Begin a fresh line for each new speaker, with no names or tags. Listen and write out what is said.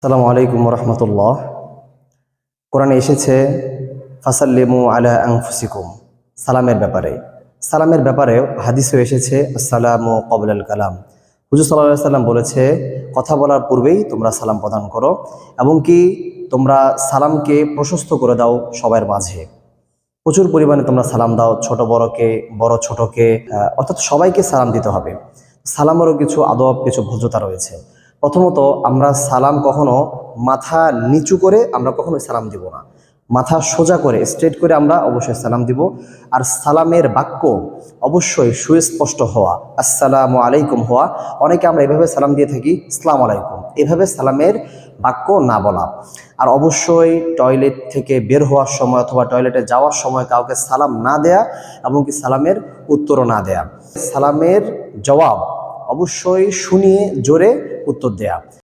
আসসালামু আলাইকুম রহমতুল্লাহ। কোরআনে এসেছে ফাসাল্লিমু আলা আনফুসিকুম, সালামের ব্যাপারে হাদিসেও এসেছে আসসালামু ক্বাবলাল কালাম। হুজুর সাল্লাল্লাহু আলাইহি ওয়াসাল্লাম বলেছে, কথা বলার পূর্বেই তোমরা সালাম প্রদান করো এবং কি তোমরা সালামকে প্রশস্ত করে দাও সবার মাঝে। প্রচুর পরিমাণে তোমরা সালাম দাও, ছোট বড়কে, বড় ছোটকে, অর্থাৎ সবাইকে সালাম দিতে হবে। সালামেরও কিছু আদব, কিছু ভদ্রতা রয়েছে। প্রথমত, আমরা সালাম কখনো মাথা নিচু করে আমরা কখনো সালাম দিব না। মাথা সোজা করে, স্ট্রেট করে আমরা অবশ্যই সালাম দিব। আর সালামের বাক্য অবশ্যই সুস্পষ্ট হওয়া, আসসালামু আলাইকুম হওয়া। অনেকে আমরা এভাবে সালাম দিয়ে থাকি, আসসালামু আলাইকুম, এভাবে সালামের বাক্য না বলা। আর অবশ্যই টয়লেট থেকে বের হওয়ার সময় অথবা টয়লেটে যাওয়ার সময় কাউকে সালাম না দেয়া এবং কি সালামের উত্তরও না দেয়া। সালামের জবাব অবশ্যই শুনিয়ে জোরে উত্তর দেয়া।